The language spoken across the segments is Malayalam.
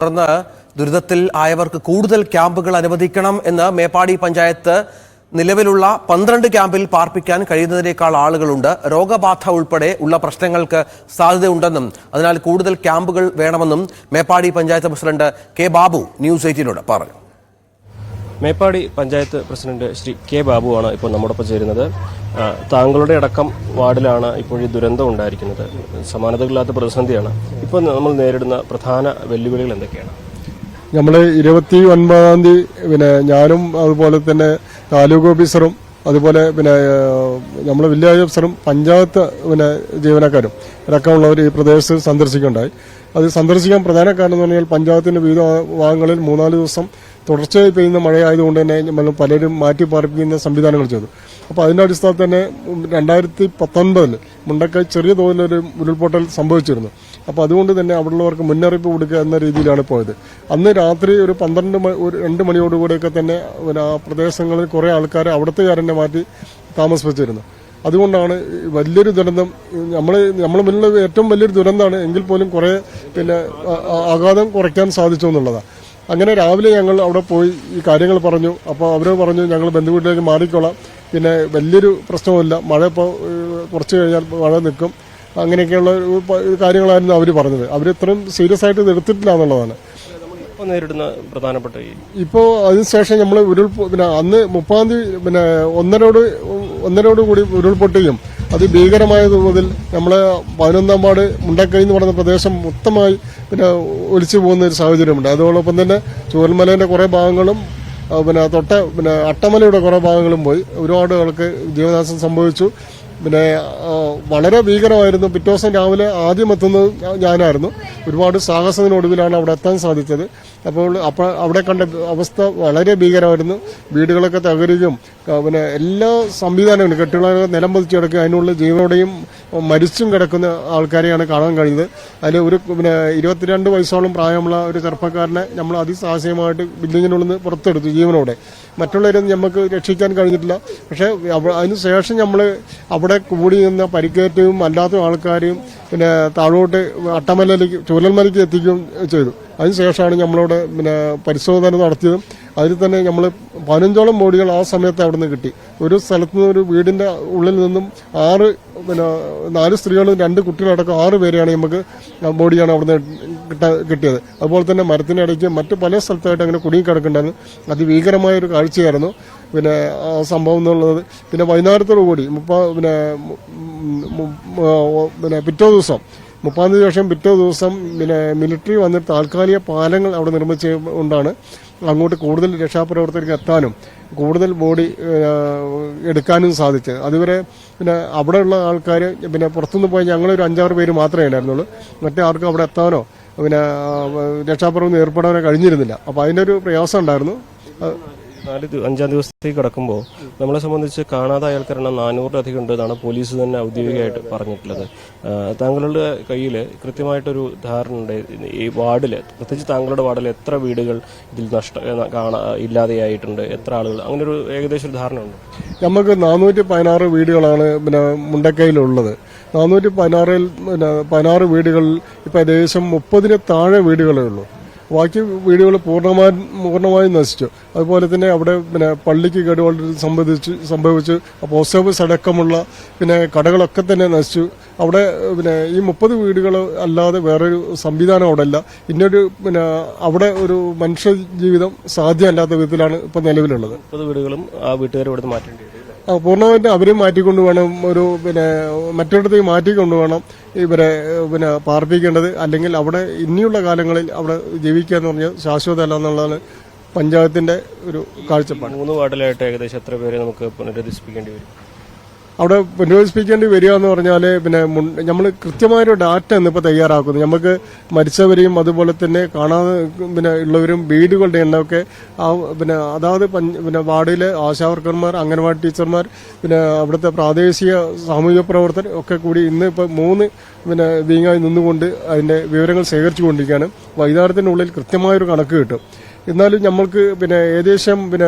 തുടർന്ന് ദുരിതത്തിൽ ആയവർക്ക് കൂടുതൽ ക്യാമ്പുകൾ അനുവദിക്കണം എന്ന് മേപ്പാടി പഞ്ചായത്ത് നിലവിലുള്ള 12 ക്യാമ്പിൽ പാർപ്പിക്കാൻ കഴിയുന്നതിനേക്കാൾ ആളുകളുണ്ട്. രോഗബാധ ഉൾപ്പെടെ ഉള്ള പ്രശ്നങ്ങൾക്ക് സാധ്യതയുണ്ടെന്നും അതിനാൽ കൂടുതൽ ക്യാമ്പുകൾ വേണമെന്നും മേപ്പാടി പഞ്ചായത്ത് പ്രസിഡന്റ് കെ ബാബു ന്യൂസ് 18നോട് പറഞ്ഞു. മേപ്പാടി പഞ്ചായത്ത് പ്രസിഡന്റ് ശ്രീ കെ ബാബുവാണ് ഇപ്പോൾ നമ്മോടൊപ്പം ചേരുന്നത്. താങ്കളുടെ അടക്കം വാർഡിലാണ് ഇപ്പോൾ ഈ ദുരന്തം ഉണ്ടായിരിക്കുന്നത്. സമാനതകളില്ലാത്ത പ്രതിസന്ധിയാണ്. ഇപ്പോൾ നമ്മൾ നേരിടുന്ന പ്രധാന വെല്ലുവിളികൾ എന്തൊക്കെയാണ്? നമ്മൾ 29-ാം തീയതി ഞാനും അതുപോലെ തന്നെ താലൂക്ക് ഓഫീസറും അതുപോലെ നമ്മളെ വില്ലേജ് ഓഫീസറും പഞ്ചായത്ത് ജീവനക്കാരും അടക്കമുള്ളവർ ഈ പ്രദേശത്ത് സന്ദർശിക്കുകയുണ്ടായി. അത് സന്ദർശിക്കാൻ പ്രധാന കാരണം എന്ന് പറഞ്ഞാൽ പഞ്ചായത്തിന്റെ വിവിധ ഭാഗങ്ങളിൽ 3-4 ദിവസം തുടർച്ചയായി പെയ്യുന്ന മഴയായതുകൊണ്ട് തന്നെ നമ്മൾ പലരും മാറ്റി പാർപ്പിക്കുന്ന സംവിധാനങ്ങൾ ചെയ്തു. അപ്പോൾ അതിന്റെ അടിസ്ഥാനത്തിൽ തന്നെ 2019 മുണ്ടക്കൈ ചെറിയ തോതിലൊരു ഉരുൾപൊട്ടൽ സംഭവിച്ചിരുന്നു. അപ്പോൾ അതുകൊണ്ട് തന്നെ അവിടെയുള്ളവർക്ക് മുന്നറിയിപ്പ് കൊടുക്കുക എന്ന രീതിയിലാണ് പോയത്. അന്ന് രാത്രി ഒരു 2 മണിയോടുകൂടിയൊക്കെ തന്നെ ആ പ്രദേശങ്ങളിൽ കുറേ ആൾക്കാർ അവിടത്തുകാരനെ മാറ്റി താമസിപ്പിച്ചിരുന്നു. അതുകൊണ്ടാണ് വലിയൊരു ദുരന്തം നമ്മളെ മുന്നിലുള്ള ഏറ്റവും വലിയൊരു ദുരന്തമാണ്. എങ്കിൽ പോലും കുറേ ആഘാതം കുറയ്ക്കാൻ സാധിച്ചു എന്നുള്ളതാണ്. അങ്ങനെ രാവിലെ ഞങ്ങൾ അവിടെ പോയി ഈ കാര്യങ്ങൾ പറഞ്ഞു. അപ്പോൾ അവർ പറഞ്ഞു ഞങ്ങൾ ബന്ധുവീട്ടിലേക്ക് മാറിക്കോളാം, പിന്നെ വലിയൊരു പ്രശ്നവുമില്ല, മഴ ഇപ്പോൾ കുറച്ച് കഴിഞ്ഞാൽ മഴ നിൽക്കും, അങ്ങനെയൊക്കെയുള്ള കാര്യങ്ങളായിരുന്നു അവർ പറഞ്ഞത്. അവർ ഇത്രയും സീരിയസ് ആയിട്ട് ഇത് എടുത്തിട്ടില്ല എന്നുള്ളതാണ് നേരിടുന്ന പ്രധാനപ്പെട്ട. ഇപ്പോൾ അതിനുശേഷം നമ്മൾ അന്ന് 30-ാം തീയതി 1:30 കൂടി ഉരുൾപൊട്ടുകയും അതിഭീകരമായ തോതിൽ നമ്മളെ 11-ാം വാർഡ് മുണ്ടക്കൈ എന്ന് പറയുന്ന പ്രദേശം മൊത്തമായി ഒലിച്ചു പോകുന്ന ഒരു സാഹചര്യമുണ്ട്. അതോടൊപ്പം തന്നെ ചൂരൽമലേന്റെ കുറെ ഭാഗങ്ങളും അട്ടമലയുടെ കുറെ ഭാഗങ്ങളും പോയി. ഒരുപാട് ആൾക്ക് ജീവനാശം സംഭവിച്ചു. വളരെ ഭീകരമായിരുന്നു. പിറ്റേ ദിവസം രാവിലെ ആദ്യം എത്തുന്നത് ഞാനായിരുന്നു. ഒരുപാട് സാഹസത്തിനൊടുവിലാണ് അവിടെ എത്താൻ സാധിച്ചത്. അപ്പോൾ അവിടെ കണ്ട അവസ്ഥ വളരെ ഭീകരമായിരുന്നു. വീടുകളൊക്കെ തകരുകയും എല്ലാ സംവിധാനങ്ങളും കെട്ടുകളൊക്കെ നിലം പതിച്ചു കിടക്കുക, അതിനുള്ള ജീവനോടെയും മരിച്ചും കിടക്കുന്ന ആൾക്കാരെയാണ് കാണാൻ കഴിയുന്നത്. അതിൽ ഒരു 22 വയസ്സോളം പ്രായമുള്ള ഒരു ചെറുപ്പക്കാരനെ നമ്മൾ അതിസാഹസികമായിട്ട് ബിൽഡിങ്ങിനുള്ളിൽ നിന്ന് പുറത്തെടുത്തു ജീവനോടെ. മറ്റുള്ളവരൊന്നും നമുക്ക് രക്ഷിക്കാൻ കഴിഞ്ഞിട്ടില്ല. പക്ഷേ അതിനുശേഷം നമ്മൾ അവിടെ കൂടി നിന്ന പരിക്കേറ്റവും അല്ലാത്ത ആൾക്കാരെയും താഴോട്ട് അട്ടമലയിലേക്ക് ചൂരൽമലയ്ക്ക് എത്തിക്കുകയും ചെയ്തു. അതിനുശേഷമാണ് നമ്മളവിടെ പരിശോധന നടത്തിയതും. അതിൽ തന്നെ നമ്മൾ 15ഓളം ബോഡികൾ ആ സമയത്ത് അവിടെ നിന്ന് കിട്ടി. ഒരു സ്ഥലത്ത് നിന്ന് ഒരു വീടിന്റെ ഉള്ളിൽ നിന്നും 4 സ്ത്രീകളും 2 കുട്ടികളടക്കം 6 പേരെയാണ് നമുക്ക് ബോഡിയാണ് അവിടെ നിന്ന് കിട്ടിയത്. അതുപോലെ തന്നെ മരത്തിനിടയ്ക്ക് മറ്റു പല സ്ഥലത്തായിട്ട് അങ്ങനെ കുടുങ്ങിക്കിടക്കുന്നുണ്ടായിരുന്നു. അതിഭീകരമായ ഒരു കാഴ്ചയായിരുന്നു ആ സംഭവം എന്നുള്ളത്. വൈകുന്നേരത്തോടു കൂടി പിറ്റേ ദിവസം 30-ാം തീയതി ശേഷം പിറ്റേ ദിവസം മിലിറ്ററി വന്നിട്ട് താൽക്കാലിക പാലങ്ങൾ അവിടെ നിർമ്മിച്ചുകൊണ്ടാണ് അങ്ങോട്ട് കൂടുതൽ രക്ഷാപ്രവർത്തകർക്ക് എത്താനും കൂടുതൽ ബോഡി എടുക്കാനും സാധിച്ചത്. അതുവരെ അവിടെയുള്ള ആൾക്കാർ പുറത്തുനിന്ന് പോയി ഞങ്ങളൊരു 5-6 പേര് മാത്രമേ ഉണ്ടായിരുന്നുള്ളൂ. മറ്റേ ആർക്കും അവിടെ എത്താനോ രക്ഷാപ്രവർത്തനം ഏർപ്പെടാനോ കഴിഞ്ഞിരുന്നില്ല. അപ്പോൾ അതിൻ്റെ ഒരു പ്രയാസം ഉണ്ടായിരുന്നു. 5-ാം ദിവസത്തേക്ക് കടക്കുമ്പോൾ നമ്മളെ സംബന്ധിച്ച് കാണാതായ ആൾക്കാരെണ്ണം 400-ലധികം ഉണ്ടെന്നാണ് പോലീസ് തന്നെ ഔദ്യോഗികമായിട്ട് പറഞ്ഞിട്ടുള്ളത്. താങ്കളുടെ കയ്യിൽ കൃത്യമായിട്ടൊരു ധാരണ ഉണ്ട് ഈ വാർഡിൽ, പ്രത്യേകിച്ച് താങ്കളുടെ വാർഡിൽ എത്ര വീടുകൾ ഇതിൽ ഇല്ലാതെയായിട്ടുണ്ട്, എത്ര ആളുകൾ, അങ്ങനെ ഒരു ഏകദേശം ഒരു ധാരണ ഉണ്ട്? നമുക്ക് 416 വീടുകളാണ് മുണ്ടക്കൈയിലുള്ളത്. 416-ൽ 16 വീടുകളിൽ ഇപ്പം ഏകദേശം 30-ന് താഴെ വീടുകളേ ഉള്ളൂ. ബാക്കി വീടുകൾ പൂർണ്ണമായും നശിച്ചു. അതുപോലെ തന്നെ അവിടെ പള്ളിക്ക് കേടുപാട് സംഭവിച്ചു. പോസ്റ്റ് ഓഫീസ് അടക്കമുള്ള കടകളൊക്കെ തന്നെ നശിച്ചു. അവിടെ ഈ 30 വീടുകൾ അല്ലാതെ വേറൊരു സംവിധാനം അവിടെ ഇല്ല. ഇന്നൊരു അവിടെ ഒരു മനുഷ്യ ജീവിതം സാധ്യമല്ലാത്ത വിധത്തിലാണ് ഇപ്പൊ നിലവിലുള്ളത്. 30 വീടുകളും ആ വീട്ടുകാരെ ഇവിടെ മാറ്റേണ്ടി വരും. പൂർണ്ണമായിട്ടും അവരെ മാറ്റിക്കൊണ്ട് വേണം, ഒരു മറ്റൊരിടത്തേക്ക് മാറ്റിക്കൊണ്ട് വേണം ഇവരെ പാർപ്പിക്കേണ്ടത്. അല്ലെങ്കിൽ അവിടെ ഇനിയുള്ള കാലങ്ങളിൽ അവിടെ ജീവിക്കുക എന്ന് പറഞ്ഞാൽ ശാശ്വതമല്ല എന്നുള്ളതാണ് പഞ്ചായത്തിന്റെ ഒരു കാഴ്ചപ്പാട്. 3 വാർഡിലായിട്ട് ഏകദേശം എത്ര പേരെ നമുക്ക് പുനരധിവസിപ്പിക്കേണ്ടി വരും? അവിടെ പുനരധിവസിപ്പിക്കേണ്ടി വരിക എന്ന് പറഞ്ഞാൽ നമ്മൾ കൃത്യമായൊരു ഡാറ്റ ഇന്നിപ്പോൾ തയ്യാറാക്കുന്നു. നമുക്ക് മരിച്ചവരെയും അതുപോലെ തന്നെ കാണാതെ ഉള്ളവരും വീടുകളുടെ എണ്ണമൊക്കെ അതാത് വാർഡിലെ ആശാവർക്കർമാർ, അംഗൻവാടി ടീച്ചർമാർ, അവിടുത്തെ പ്രാദേശിക സാമൂഹിക പ്രവർത്തകർ ഒക്കെ കൂടി ഇന്ന് ഇപ്പോൾ 3 വീങ്ങായി നിന്നുകൊണ്ട് അതിന്റെ വിവരങ്ങൾ ശേഖരിച്ചു കൊണ്ടിരിക്കുകയാണ്. വൈകുന്നേരത്തിനുള്ളിൽ കൃത്യമായൊരു കണക്ക് കിട്ടും. എന്നാലും നമ്മൾക്ക് ഏകദേശം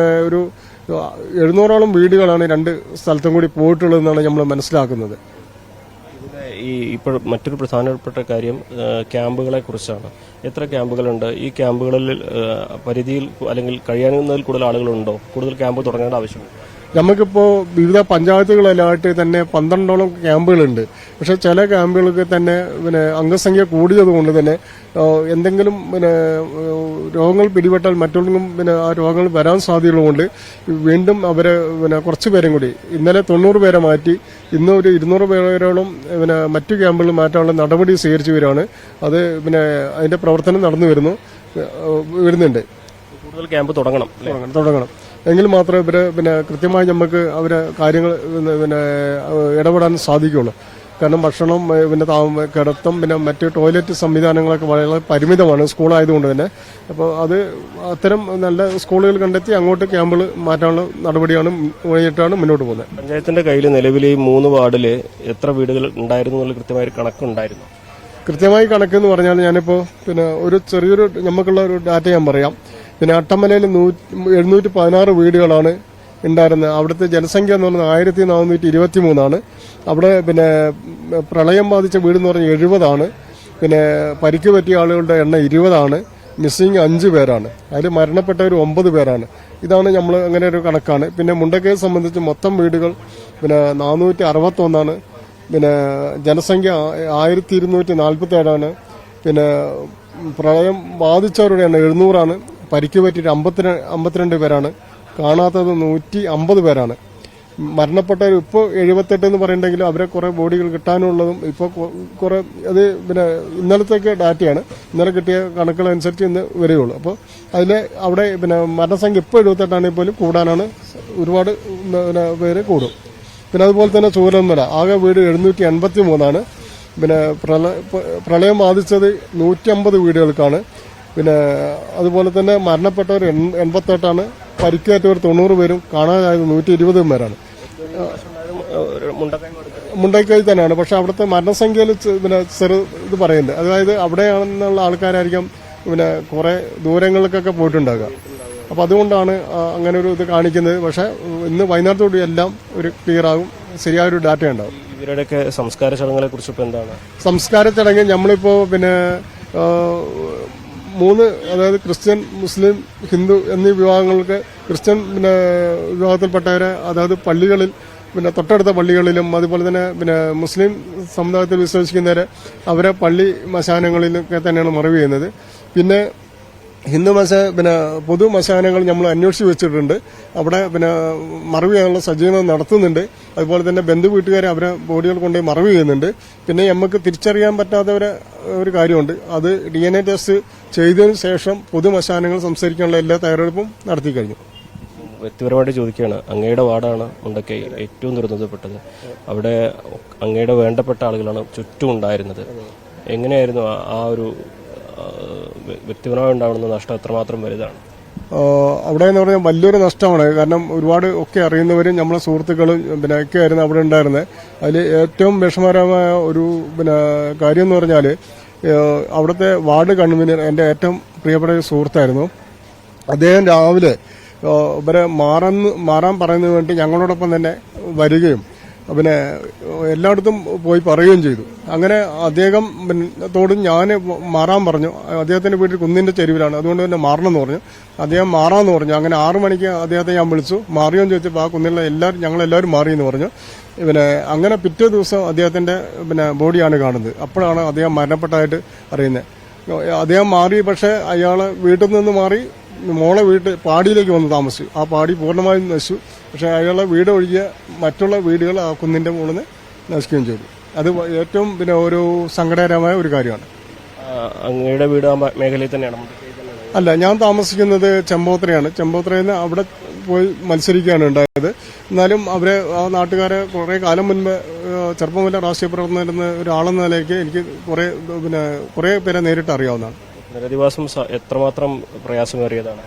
ഒരു 700-ഓളം വീടുകളാണ് 2 സ്ഥലത്തും കൂടി പോയിട്ടുള്ളതെന്നാണ് നമ്മൾ മനസ്സിലാക്കുന്നത്. ഇപ്പോൾ മറ്റൊരു പ്രധാനപ്പെട്ട കാര്യം ക്യാമ്പുകളെ കുറിച്ചാണ്. എത്ര ക്യാമ്പുകളുണ്ട്? ഈ ക്യാമ്പുകളിൽ പരിധിയിൽ അല്ലെങ്കിൽ കഴിയാവുന്നതിൽ കൂടുതൽ ആളുകളുണ്ടോ? കൂടുതൽ ക്യാമ്പ് തുടങ്ങേണ്ട ആവശ്യമുണ്ട്? നമുക്കിപ്പോൾ വിവിധ പഞ്ചായത്തുകളിലായിട്ട് തന്നെ 12ഓളം ക്യാമ്പുകളുണ്ട്. പക്ഷെ ചില ക്യാമ്പുകൾക്ക് തന്നെ അംഗസംഖ്യ കൂടിയതുകൊണ്ട് തന്നെ എന്തെങ്കിലും രോഗങ്ങൾ പിടിപെട്ടാൽ മറ്റുള്ളവർക്കും ആ രോഗങ്ങൾ വരാൻ സാധ്യതയുള്ളതുകൊണ്ട് വീണ്ടും അവരെ കുറച്ച് പേരും കൂടി ഇന്നലെ 90 പേരെ മാറ്റി ഇന്ന് ഒരു 200 പേരോളം മറ്റു ക്യാമ്പുകളിൽ മാറ്റാനുള്ള നടപടി സ്വീകരിച്ചു വരികയാണ്. അത് അതിന്റെ പ്രവർത്തനം നടന്നു വരുന്നുണ്ട്. കൂടുതൽ ക്യാമ്പ് തുടങ്ങണം എങ്കിൽ മാത്രമേ ഇവര് കൃത്യമായി നമുക്ക് അവരെ കാര്യങ്ങൾ ഇടപെടാൻ സാധിക്കുകയുള്ളൂ. കാരണം ഭക്ഷണം കിടത്തം മറ്റ് ടോയ്ലറ്റ് സംവിധാനങ്ങളൊക്കെ വളരെ പരിമിതമാണ് സ്കൂളായതുകൊണ്ട് തന്നെ. അപ്പോൾ അത് അത്തരം നല്ല സ്കൂളുകൾ കണ്ടെത്തി അങ്ങോട്ട് ക്യാമ്പുകൾ മാറ്റാനുള്ള നടപടിയാണ് വഴിയിട്ടാണ് മുന്നോട്ട് പോകുന്നത്. പഞ്ചായത്തിന്റെ കയ്യിൽ നിലവിൽ ഈ 3 വാർഡിൽ എത്ര വീടുകൾ ഉണ്ടായിരുന്നു എന്നുള്ള കൃത്യമായ കണക്കുണ്ടായിരുന്നു? കൃത്യമായി കണക്കെന്ന് പറഞ്ഞാൽ ഞാനിപ്പോൾ ഒരു ചെറിയൊരു നമുക്കുള്ള ഒരു ഡാറ്റ ഞാൻ പറയാം. അട്ടമലയിൽ 716 വീടുകളാണ് ഉണ്ടായിരുന്നത്. അവിടുത്തെ ജനസംഖ്യ എന്ന് പറഞ്ഞാൽ 1423 അവിടെ പ്രളയം ബാധിച്ച വീടെന്ന് പറഞ്ഞാൽ 70 പരിക്ക് പറ്റിയ ആളുകളുടെ എണ്ണം 20 മിസ്സിംഗ് 5 പേരാണ്. അതിൽ മരണപ്പെട്ടവർ 9 പേരാണ്. ഇതാണ് നമ്മൾ അങ്ങനെ ഒരു കണക്കാണ്. മുണ്ടക്കയെ സംബന്ധിച്ച് മൊത്തം വീടുകൾ 461 ജനസംഖ്യ 1247 പ്രളയം ബാധിച്ചവരുടെ എണ്ണം 700 പരിക്ക് പറ്റിയിട്ട് 52 പേരാണ്. കാണാത്തത് 150 പേരാണ്. മരണപ്പെട്ടവർ ഇപ്പോൾ 78 എന്ന് പറയുന്നുണ്ടെങ്കിലും അവരെ കുറെ ബോഡികൾ കിട്ടാനുള്ളതും ഇപ്പോൾ കുറെ അത് ഇന്നലത്തേക്ക് ഡാറ്റയാണ്. ഇന്നലെ കിട്ടിയ കണക്കുകളനുസരിച്ച് ഇന്ന് വരികയുള്ളൂ. അപ്പോൾ അതിൽ അവിടെ മരണസംഖ്യ ഇപ്പോൾ 78 പോലും കൂടാനാണ്. ഒരുപാട് പേര് കൂടും. അതുപോലെ തന്നെ ചൂരന്മല ആകെ വീട് 783 പ്രളയം ബാധിച്ചത് 150 വീടുകൾക്കാണ്. അതുപോലെ തന്നെ മരണപ്പെട്ടവർ 88 പരിക്കേറ്റവർ 90 പേരും കാണാതായത് 120 പേരാണ്. മുണ്ടക്കൈ തന്നെയാണ്. പക്ഷെ അവിടുത്തെ മരണസംഖ്യയിൽ ഇത് പറയുന്നുണ്ട്. അതായത് അവിടെയാണെന്നുള്ള ആൾക്കാരായിരിക്കും കുറെ ദൂരങ്ങൾക്കൊക്കെ പോയിട്ടുണ്ടാകുക. അപ്പൊ അതുകൊണ്ടാണ് അങ്ങനെ ഒരു ഇത് കാണിക്കുന്നത്. പക്ഷെ ഇന്ന് വൈകുന്നേരത്തോടെ എല്ലാം ഒരു ക്ലിയർ ആകും, ശരിയായൊരു ഡാറ്റ ഉണ്ടാവും. ഇവരുടെയൊക്കെ സംസ്കാര ചടങ്ങുകളെ കുറിച്ച് ഇപ്പൊ എന്താണ്? സംസ്കാര ചടങ്ങ് നമ്മളിപ്പോ 3 അതായത് ക്രിസ്ത്യൻ, മുസ്ലിം, ഹിന്ദു എന്നീ വിഭാഗങ്ങൾക്ക് ക്രിസ്ത്യൻ വിഭാഗത്തിൽപ്പെട്ടവരെ അതായത് പള്ളികളിൽ തൊട്ടടുത്ത പള്ളികളിലും അതുപോലെ തന്നെ മുസ്ലിം സമുദായത്തിൽ വിശ്വസിക്കുന്നവരെ അവരെ പള്ളി മശാനങ്ങളിലൊക്കെ തന്നെയാണ് മറവ് ചെയ്യുന്നത്. ഹിന്ദു പൊതു മശാനങ്ങൾ നമ്മൾ അന്വേഷിച്ച് വെച്ചിട്ടുണ്ട്. അവിടെ മറവ് ചെയ്യാനുള്ള സജ്ജീകരണം നടത്തുന്നുണ്ട്. അതുപോലെ തന്നെ ബന്ധു വീട്ടുകാരെ അവരെ ബോഡികൾ കൊണ്ടുപോയി മറവ് ചെയ്യുന്നുണ്ട്. നമുക്ക് തിരിച്ചറിയാൻ പറ്റാത്ത ഒരു കാര്യമുണ്ട്. അത് DNA ടെസ്റ്റ് ചെയ്തതിനു ശേഷം പൊതുമശാനങ്ങൾ സംസ്കരിക്കാനുള്ള എല്ലാ തയ്യാറെടുപ്പും നടത്തി കഴിഞ്ഞു. വ്യക്തിപരമായിട്ട് ചോദിക്കുകയാണ്, അങ്ങയുടെ വാർഡാണ് മുണ്ടക്കൈ ഏറ്റവും ദുരന്തപ്പെട്ടത്. അവിടെ അങ്ങയുടെ വേണ്ടപ്പെട്ട ആളുകളാണ് ചുറ്റും ഉണ്ടായിരുന്നത്. എങ്ങനെയായിരുന്നു ആ ഒരു വ്യക്തിപരമായി ഉണ്ടാവുന്ന നഷ്ടം എത്രമാത്രം വലുതാണ്? അവിടെ എന്ന് പറഞ്ഞാൽ വലിയൊരു നഷ്ടമാണ്. കാരണം ഒരുപാട് ഒക്കെ അറിയുന്നവരും നമ്മളെ സുഹൃത്തുക്കളും ഒക്കെ ആയിരുന്നു അവിടെ ഉണ്ടായിരുന്നത്. അതിൽ ഏറ്റവും വിഷമകരമായ ഒരു കാര്യം എന്ന് പറഞ്ഞാൽ അവിടുത്തെ വാർഡ് കൺവീനർ എൻ്റെ ഏറ്റവും പ്രിയപ്പെട്ട ഒരു സുഹൃത്തായിരുന്നു. അദ്ദേഹം രാവിലെ ഇവരെ മാറാൻ പറയുന്നതിന് വേണ്ടി ഞങ്ങളോടൊപ്പം തന്നെ വരികയും എല്ലായിടത്തും പോയി പറയുകയും ചെയ്തു. അങ്ങനെ അദ്ദേഹം തോടും ഞാൻ മാറാൻ പറഞ്ഞു. അദ്ദേഹത്തിന്റെ വീട്ടിൽ കുന്നിന്റെ ചെരുവിലാണ്, അതുകൊണ്ട് തന്നെ മാറണമെന്ന് പറഞ്ഞു. അദ്ദേഹം മാറാമെന്ന് പറഞ്ഞു. അങ്ങനെ 6 മണിക്ക് അദ്ദേഹത്തെ ഞാൻ വിളിച്ചു. മാറിയോന്ന് ചോദിച്ചപ്പോൾ ആ കുന്നിലുള്ള ഞങ്ങളെല്ലാവരും മാറിയെന്ന് പറഞ്ഞു. അങ്ങനെ പിറ്റേ ദിവസം അദ്ദേഹത്തിന്റെ ബോഡിയാണ് കാണുന്നത്. അപ്പോഴാണ് അദ്ദേഹം മരണപ്പെട്ടതായിട്ട് അറിയുന്നത്. അദ്ദേഹം മാറി, പക്ഷെ അയാളെ വീട്ടിൽ നിന്ന് മാറി മോളെ പാടിയിലേക്ക് വന്ന് താമസിച്ചു. ആ പാടി പൂർണ്ണമായും നശിച്ചു. പക്ഷെ അയാളുടെ വീട് ഒഴികെ മറ്റുള്ള വീടുകൾ ആ കുന്നിന്റെ മുകളിൽ നിന്ന് നശിക്കുകയും ചെയ്തു. അത് ഏറ്റവും ഒരു സങ്കടകരമായ ഒരു കാര്യമാണ്. അങ്ങയുടെ വീട് ആ മേഖലയിൽ തന്നെയാണ്? അല്ല, ഞാൻ താമസിക്കുന്നത് ചെമ്പോത്രയാണ്. ചെമ്പോത്രയിൽ നിന്ന് അവിടെ പോയി മത്സരിക്കുകയാണ് ഉണ്ടായത്. എന്നാലും അവരെ ആ നാട്ടുകാരെ കുറെ കാലം മുൻപ് ചെറുപ്പം മുതലേ രാഷ്ട്രീയ പ്രവർത്തനം ഒരാളെന്ന നിലയ്ക്ക് എനിക്ക് കുറെ പേരെ നേരിട്ട് അറിയാവുന്നതാണ്. പുനരധിവാസം എത്രമാത്രം പ്രയാസമേറിയതാണ്?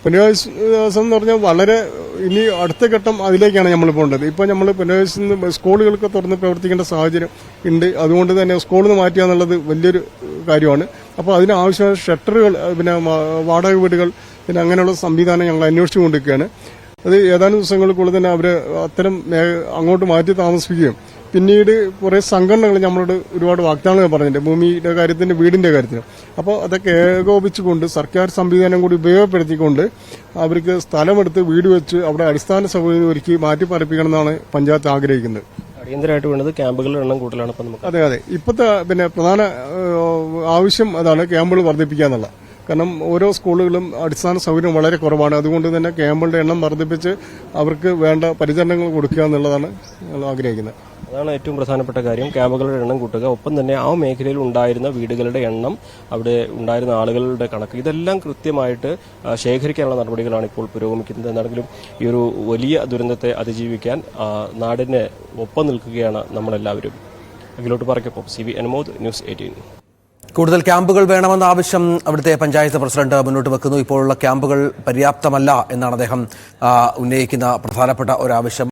പുനരധിവാസം എന്ന് പറഞ്ഞാൽ വളരെ ഇനി അടുത്ത ഘട്ടം അതിലേക്കാണ് നമ്മൾ പോകേണ്ടത്. ഇപ്പൊ നമ്മൾ പുനരധിവാസം സ്കൂളുകൾക്ക് തുറന്ന് പ്രവർത്തിക്കേണ്ട സാഹചര്യം ഉണ്ട്. അതുകൊണ്ട് തന്നെ സ്കൂളിൽ നിന്ന് മാറ്റുക എന്നുള്ളത് വലിയൊരു കാര്യമാണ്. അപ്പോൾ അതിനാവശ്യമായ ഷട്ടറുകൾ, വാടക വീടുകൾ, അങ്ങനെയുള്ള സംവിധാനം ഞങ്ങൾ അന്വേഷിച്ചുകൊണ്ടിരിക്കുകയാണ്. അത് ഏതാനും ദിവസങ്ങൾക്കുള്ളിൽ തന്നെ അവര് അത്തരം അങ്ങോട്ട് മാറ്റി താമസിപ്പിക്കുകയും പിന്നീട് കുറേ സംഘടനകൾ നമ്മളോട് ഒരുപാട് വാഗ്ദാനങ്ങൾ പറഞ്ഞിട്ടുണ്ട്, ഭൂമിയുടെ കാര്യത്തിന്, വീടിന്റെ കാര്യത്തിന്. അപ്പോൾ അതൊക്കെ ഏകോപിച്ചുകൊണ്ട് സർക്കാർ സംവിധാനം കൂടി ഉപയോഗപ്പെടുത്തിക്കൊണ്ട് അവർക്ക് സ്ഥലമെടുത്ത് വീട് വെച്ച് അവിടെ അടിസ്ഥാന സൗകര്യം ഒരുക്കി മാറ്റിപ്പാർപ്പിക്കണം എന്നാണ് പഞ്ചായത്ത് ആഗ്രഹിക്കുന്നത്. അടിയന്തരമായിട്ട് വേണ്ടത് ക്യാമ്പുകളുടെ എണ്ണം കൂട്ടലാണ് ഇപ്പം നമുക്ക്. അതെ, ഇപ്പോഴത്തെ പ്രധാന ആവശ്യം അതാണ്, ക്യാമ്പുകൾ വർദ്ധിപ്പിക്കുക എന്നുള്ള. കാരണം ഓരോ സ്കൂളുകളും അടിസ്ഥാന സൗകര്യം വളരെ കുറവാണ്. അതുകൊണ്ട് തന്നെ ക്യാമ്പുകളുടെ എണ്ണം വർദ്ധിപ്പിച്ച് അവർക്ക് വേണ്ട പരിചരണങ്ങൾ കൊടുക്കുക എന്നുള്ളതാണ് ഞങ്ങൾ ആഗ്രഹിക്കുന്നത്. അതാണ് ഏറ്റവും പ്രധാനപ്പെട്ട കാര്യം, ക്യാമ്പുകളുടെ എണ്ണം കൂട്ടുക. ഒപ്പം തന്നെ ആ മേഖലയിൽ ഉണ്ടായിരുന്ന വീടുകളുടെ എണ്ണം, അവിടെ ഉണ്ടായിരുന്ന ആളുകളുടെ കണക്ക്, ഇതെല്ലാം കൃത്യമായിട്ട് ശേഖരിക്കാനുള്ള നടപടികളാണ് ഇപ്പോൾ പുരോഗമിക്കുന്നത്. എന്നാണെങ്കിലും ഈ ഒരു വലിയ ദുരന്തത്തെ അതിജീവിക്കാൻ നാടിന് ഒപ്പം നിൽക്കുകയാണ് നമ്മളെല്ലാവരും. അഖിലോട്ടുപാറയ്ക്കൊപ്പം CV അനുമോദ്, ന്യൂസ് 18. കൂടുതൽ ക്യാമ്പുകൾ വേണമെന്ന ആവശ്യം അവിടുത്തെ പഞ്ചായത്ത് പ്രസിഡന്റ് മുന്നോട്ട് വെക്കുന്നു. ഇപ്പോഴുള്ള ക്യാമ്പുകൾ പര്യാപ്തമല്ല എന്നാണ് അദ്ദേഹം ഉന്നയിക്കുന്ന പ്രധാനപ്പെട്ട ഒരാവശ്യം.